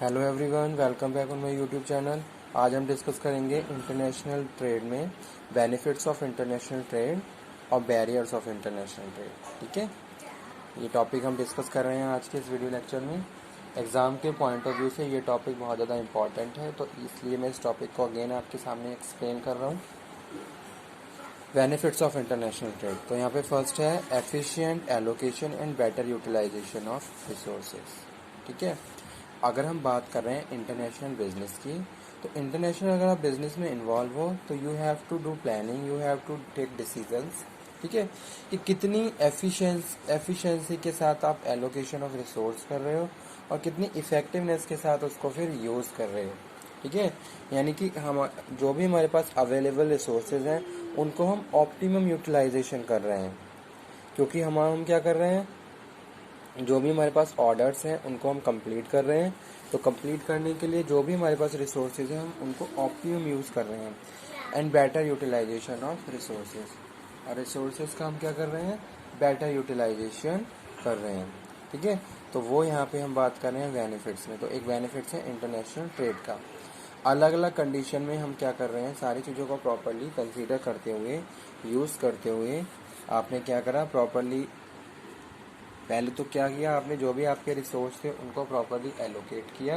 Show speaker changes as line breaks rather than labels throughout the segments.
Hello everyone, welcome back on my YouTube channel. आज हम discuss करेंगे इंटरनेशनल ट्रेड में बेनिफिट्स ऑफ इंटरनेशनल ट्रेड और बैरियर्स ऑफ इंटरनेशनल ट्रेड। ठीक है, ये टॉपिक हम डिस्कस कर रहे हैं आज के इस वीडियो लेक्चर में। एग्ज़ाम के पॉइंट ऑफ व्यू से ये टॉपिक बहुत ज़्यादा इंपॉर्टेंट है, तो इसलिए मैं इस टॉपिक को अगेन आपके सामने एक्सप्लेन कर रहा हूँ। बेनिफिट्स ऑफ इंटरनेशनल ट्रेड, तो यहाँ पे फर्स्ट है efficient allocation and better utilization of resources. ठीक है, अगर हम बात कर रहे हैं इंटरनेशनल बिजनेस की, तो इंटरनेशनल अगर आप बिजनेस में इन्वॉल्व हो तो you have to do planning, you have to take decisions. ठीक है, कि कितनी एफिशिएंसी के साथ आप एलोकेशन ऑफ रिसोर्स कर रहे हो और कितनी इफेक्टिवनेस के साथ उसको फिर यूज़ कर रहे हो। ठीक है, यानी कि हम जो भी हमारे पास अवेलेबल रिसोर्सेज हैं उनको हम ऑप्टिमम यूटिलाइजेशन कर रहे हैं, क्योंकि हम क्या कर रहे हैं, जो भी हमारे पास ऑर्डर्स हैं उनको हम कंप्लीट कर रहे हैं। तो कंप्लीट करने के लिए जो भी हमारे पास रिसोर्सेज हैं हम उनको ऑप्टिमम यूज़ कर रहे हैं and better utilization of resources. और रिसोर्सेज का हम क्या कर रहे हैं, बेटर यूटिलाइजेशन कर रहे हैं। ठीक है, तो वो यहाँ पे हम बात कर रहे हैं बेनिफिट्स में। तो एक बेनिफिट्स है इंटरनेशनल ट्रेड का। अलग अलग कंडीशन में हम क्या कर रहे हैं, सारी चीज़ों को प्रॉपरली कंसीडर करते हुए, यूज़ करते हुए आपने क्या करा, प्रॉपरली पहले तो क्या किया आपने, जो भी आपके रिसोर्स थे उनको प्रॉपरली एलोकेट किया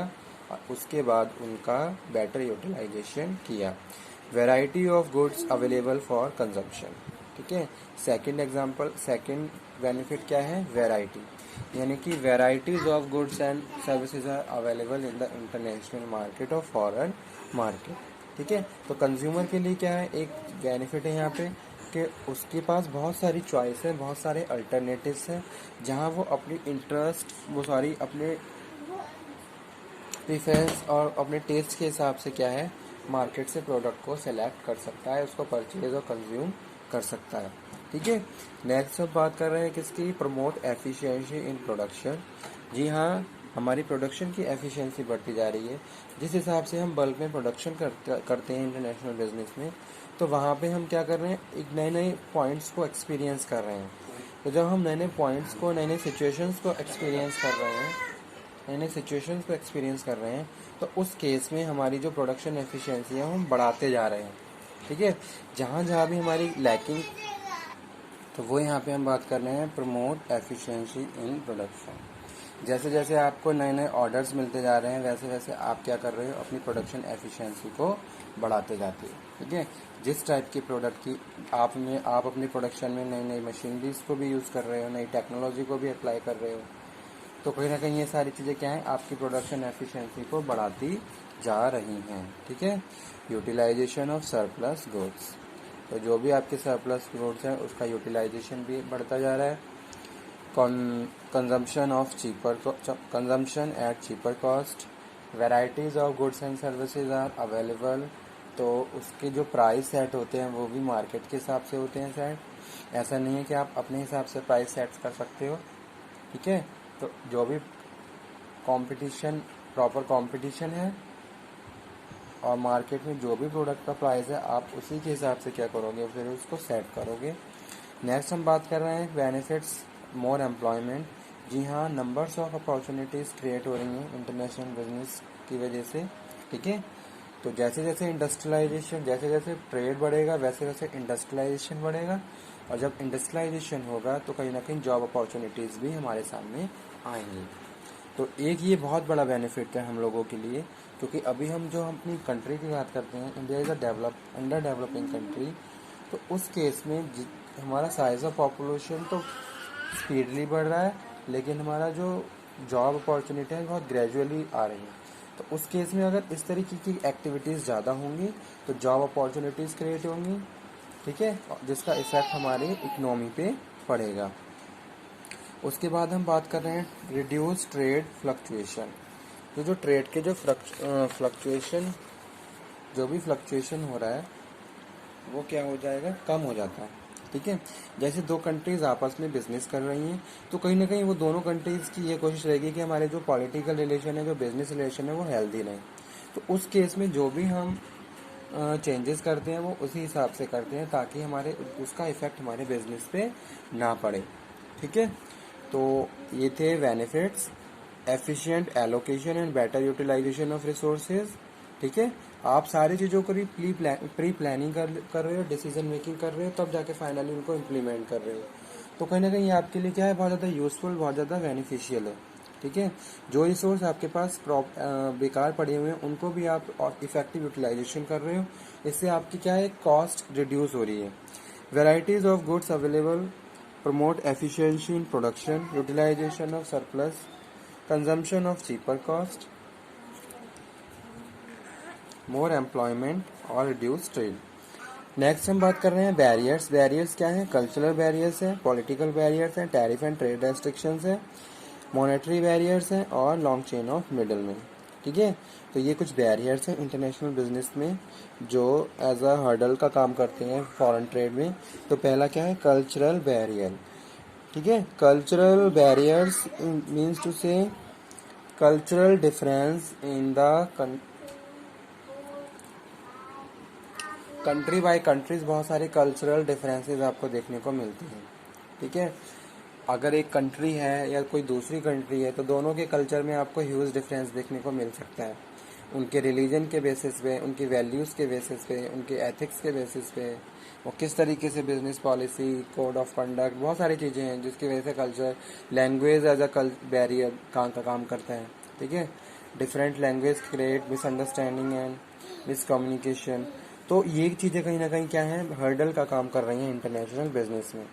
और उसके बाद उनका बेटर यूटिलाइजेशन किया। Variety of goods available for consumption. ठीक है, सेकंड बेनिफिट क्या है, वैरायटी, यानी कि varieties of goods and services are available in the international market और फॉरेन मार्केट। ठीक है, तो कंज्यूमर के लिए क्या है, एक बेनिफिट है यहाँ पे कि उसके पास बहुत सारी चॉइस है, बहुत सारे अल्टरनेटिव्स हैं, जहाँ वो अपनी इंटरेस्ट अपने प्रीफरेंस और अपने टेस्ट के हिसाब से क्या है, मार्केट से प्रोडक्ट को सेलेक्ट कर सकता है, उसको परचेज और कंज्यूम कर सकता है। ठीक है, नेक्स्ट हम बात कर रहे हैं किसकी, प्रमोट एफिशिएंसी इन प्रोडक्शन। जी हाँ, हमारी प्रोडक्शन की एफिशिएंसी बढ़ती जा रही है। जिस हिसाब से हम बल्क में प्रोडक्शन करते हैं इंटरनेशनल बिजनेस में, तो वहाँ पे हम क्या कर रहे हैं, एक नए नए पॉइंट्स को एक्सपीरियंस कर रहे हैं। तो जब हम नए नए पॉइंट्स को, नए नए सिचुएशंस को एक्सपीरियंस कर रहे हैं, नए नए सिचुएशंस को एक्सपीरियंस कर रहे हैं, तो उस केस में हमारी जो प्रोडक्शन एफिशिएंसी है वो हम बढ़ाते जा रहे हैं। ठीक है, जहाँ जहाँ भी हमारी लैकिंग, तो वो यहाँ पे हम बात कर रहे हैं प्रमोट एफिशिएंसी इन प्रोडक्शन। जैसे जैसे आपको नए नए ऑर्डर्स मिलते जा रहे हैं, वैसे वैसे आप क्या कर रहे हो, अपनी प्रोडक्शन एफिशिएंसी को बढ़ाते जाते हो। ठीक है, जिस टाइप की प्रोडक्ट की आप अपनी प्रोडक्शन में नई नई मशीनरीज को भी यूज़ कर रहे हो, नई टेक्नोलॉजी को भी अप्लाई कर रहे हो, तो कहीं ना कहीं ये सारी चीज़ें क्या हैं, आपकी प्रोडक्शन एफिशिएंसी को बढ़ाती जा रही हैं। ठीक है, यूटिलाइजेशन ऑफ सरप्लस गुड्स, तो जो भी आपके सरप्लस गुड्स हैं उसका यूटिलाइजेशन भी बढ़ता जा रहा है। Consumption at cheaper cost, varieties of goods and services are available, तो उसके जो प्राइस सेट होते हैं वो भी मार्केट के हिसाब से होते हैं सेट। ऐसा नहीं है कि आप अपने हिसाब से प्राइस सेट कर सकते हो। ठीक है, तो जो भी कंपटीशन, प्रॉपर कंपटीशन है और मार्केट में जो भी प्रोडक्ट का प्राइस है आप उसी के हिसाब से क्या करोगे, फिर उसको सेट करोगे। नेक्स्ट हम बात कर रहे हैं बेनिफिट्स मोर एम्प्लॉयमेंट। जी हाँ, नंबर्स ऑफ अपॉर्चुनिटीज़ क्रिएट हो रही हैं इंटरनेशनल बिजनेस की वजह से। ठीक है, तो जैसे जैसे ट्रेड बढ़ेगा वैसे वैसे इंडस्ट्रियलाइजेशन बढ़ेगा, और जब इंडस्ट्रियलाइजेशन होगा तो कहीं ना कहीं जॉब अपॉर्चुनिटीज़ भी हमारे सामने आएंगी। तो एक ये बहुत बड़ा बेनिफिट है हम लोगों के लिए, क्योंकि अभी हम जो हम अपनी कंट्री की बात करते हैं, India is a under developing country, तो उस केस में हमारा साइज ऑफ पॉपुलेशन तो स्पीडली बढ़ रहा है, लेकिन हमारा जो जॉब अपॉर्चुनिटी है बहुत ग्रेजुअली आ रही है। तो उस केस में अगर इस तरीके की एक्टिविटीज़ ज़्यादा होंगी तो जॉब अपॉर्चुनिटीज़ क्रिएट होंगी। ठीक है, जिसका इफेक्ट हमारी इकोनॉमी पे पड़ेगा। उसके बाद हम बात कर रहे हैं रिड्यूस ट्रेड फ्लक्चुएशन। जो ट्रेड के जो फ्लक्चुएशन जो भी फ्लक्चुएशन हो रहा है वो क्या हो जाएगा, कम हो जाता है। ठीक है, जैसे दो कंट्रीज आपस में बिजनेस कर रही हैं, तो कहीं ना कहीं वो दोनों कंट्रीज की ये कोशिश रहेगी कि हमारे जो पॉलिटिकल रिलेशन है, जो बिजनेस रिलेशन है, वो हेल्दी रहे। तो उस केस में जो भी हम चेंजेस करते हैं वो उसी हिसाब से करते हैं, ताकि हमारे उसका इफेक्ट हमारे बिजनेस पे ना पड़े। ठीक है, तो ये थे benefits efficient allocation and better utilization of resources. ठीक है, आप सारी चीज़ों को प्री प्लानिंग कर रहे हो, डिसीजन मेकिंग कर रहे हो, तब जाके फाइनली उनको इम्प्लीमेंट कर रहे हो। तो कहीं ना कहीं आपके लिए क्या है, बहुत ज़्यादा यूजफुल, बहुत ज़्यादा बेनिफिशियल है। ठीक है, जो रिसोर्स आपके पास बेकार पड़े हुए हैं उनको भी आप इफेक्टिव यूटिलाइजेशन कर रहे हो। इससे आपकी क्या है, कॉस्ट रिड्यूस हो रही है। Varieties of goods available promote efficiency in production, utilization of surplus, consumption of cheaper cost, more employment और रिड्यूस ट्रेड। नेक्स्ट हम बात कर रहे हैं बैरियर्स। बैरियर्स क्या है, कल्चरल बैरियर्स है, पॉलिटिकल बैरियर्स हैं, टैरिफ एंड ट्रेड रेस्ट्रिक्शंस है, मॉनेटरी बैरियर्स हैं और लॉन्ग चेन ऑफ मिडल में। ठीक है, तो ये कुछ बैरियर्स हैं इंटरनेशनल बिजनेस में जो एज अ हर्डल का काम करते हैं फॉरेन ट्रेड में। तो पहला क्या है, कल्चरल बैरियर। ठीक है, कल्चरल बैरियर्स मीन्स टू से cultural difference in the country bye countries. बहुत सारे कल्चरल डिफरेंसेस आपको देखने को मिलते हैं। ठीक है, अगर एक कंट्री है या कोई दूसरी कंट्री है तो दोनों के कल्चर में आपको ह्यूज डिफरेंस देखने को मिल सकता है। उनके रिलीजन के बेसिस पे, उनकी वैल्यूज़ के बेसिस पे, उनके एथिक्स के बेसिस पे, वो किस तरीके से business policy, code of conduct, बहुत सारी चीज़ें हैं जिसकी वजह से culture, language as a barrier का काम करता है। ठीक है, different language create misunderstanding and miscommunication. तो ये चीज़ें कहीं ना कहीं क्या है, हर्डल का काम कर रही हैं इंटरनेशनल बिजनेस में।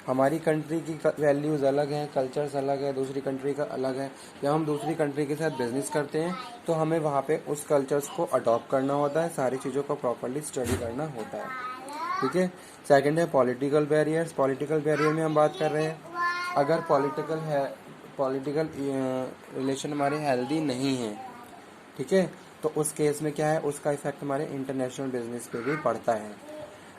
हमारी कंट्री की वैल्यूज़ अलग हैं, कल्चर्स अलग है, दूसरी कंट्री का अलग है। जब हम दूसरी कंट्री के साथ बिजनेस करते हैं तो हमें वहाँ पे उस कल्चर्स को अडॉप्ट करना होता है, सारी चीज़ों को प्रॉपरली स्टडी करना होता है। ठीक है, सेकंड है पॉलिटिकल बैरियर्स। पॉलिटिकल बैरियर में हम बात कर रहे हैं, अगर पॉलिटिकल रिलेशन हमारे हेल्दी नहीं है, ठीक है, तो उस केस में क्या है, उसका इफेक्ट हमारे इंटरनेशनल बिजनेस पे भी पड़ता है।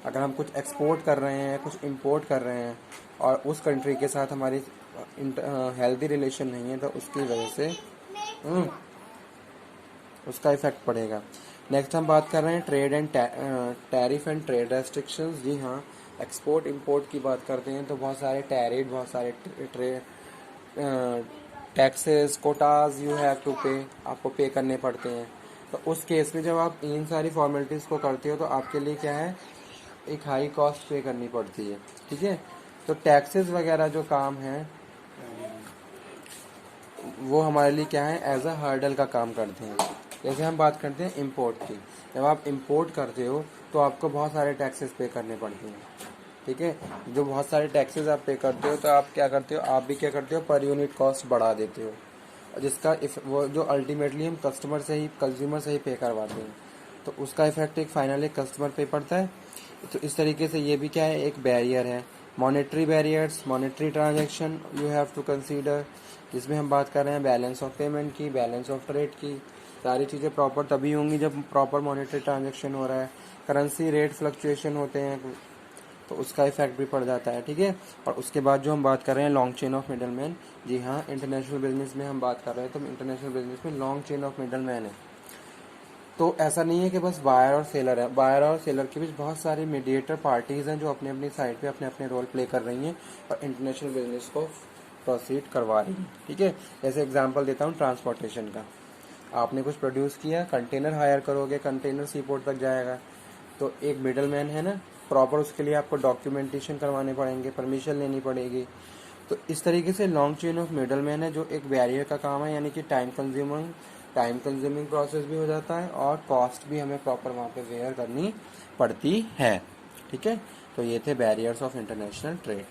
अगर हम कुछ एक्सपोर्ट कर रहे हैं, कुछ इंपोर्ट कर रहे हैं और उस कंट्री के साथ हमारी हेल्दी रिलेशन नहीं है तो उसकी वजह से उसका इफेक्ट पड़ेगा। नेक्स्ट हम बात कर रहे हैं trade and tariff and trade restrictions. जी हाँ, एक्सपोर्ट इंपोर्ट की बात करते हैं तो बहुत सारे टैरिफ, बहुत सारे taxes, quotas you have to pay, आपको पे करने पड़ते हैं। तो उस केस में जब आप इन सारी फॉर्मेलिटीज़ को करते हो तो आपके लिए क्या है, एक हाई कॉस्ट पे करनी पड़ती है। ठीक है, तो टैक्सेस वगैरह जो काम है वो हमारे लिए क्या है, एज अ हर्डल का काम करते हैं। जैसे हम बात करते हैं इंपोर्ट की, जब आप इंपोर्ट करते हो तो आपको बहुत सारे टैक्सेस पे करने पड़ते हैं। ठीक है, जो बहुत सारे टैक्सेस आप पे करते हो तो आप क्या करते हो, आप भी क्या करते हो, पर यूनिट कॉस्ट बढ़ा देते हो, जिसका वो जो अल्टीमेटली हम कस्टमर से ही, कंज्यूमर से ही पे करवाते हैं, तो उसका इफेक्ट एक फाइनली कस्टमर पे पड़ता है। तो इस तरीके से ये भी क्या है, एक बैरियर है। Monetary barriers, monetary transaction you have to consider, जिसमें हम बात कर रहे हैं बैलेंस ऑफ पेमेंट की, बैलेंस ऑफ ट्रेड की। सारी चीज़ें प्रॉपर तभी होंगी जब प्रॉपर मॉनेटरी ट्रांजैक्शन हो रहा है। करेंसी रेट फ्लक्चुएशन होते हैं तो उसका इफेक्ट भी पड़ जाता है। ठीक है, और उसके बाद जो हम बात कर रहे हैं long chain of middle man. जी हाँ, इंटरनेशनल बिजनेस में हम बात कर रहे हैं तो इंटरनेशनल बिजनेस में long chain of middle man है। तो ऐसा नहीं है कि बस बायर और सेलर है, बायर और सेलर के बीच बहुत सारी मीडिएटर पार्टीज हैं जो अपने अपनी साइड पे अपने अपने रोल प्ले कर रही हैं और इंटरनेशनल बिजनेस को प्रोसीड करवा रही हैं। ठीक है, जैसे एग्जांपल देता हूँ ट्रांसपोर्टेशन का। आपने कुछ प्रोड्यूस किया, कंटेनर हायर करोगे, कंटेनर सी पोर्ट तक जाएगा, तो एक मिडल मैन है ना, प्रॉपर उसके लिए आपको डॉक्यूमेंटेशन करवाने पड़ेंगे, परमिशन लेनी पड़ेगी। तो इस तरीके से long chain of middle man है जो एक बैरियर का काम है, यानी कि टाइम कंज्यूमिंग प्रोसेस भी हो जाता है और कॉस्ट भी हमें प्रॉपर वहाँ पे वेयर करनी पड़ती है। ठीक है, तो ये थे बैरियर्स ऑफ इंटरनेशनल ट्रेड।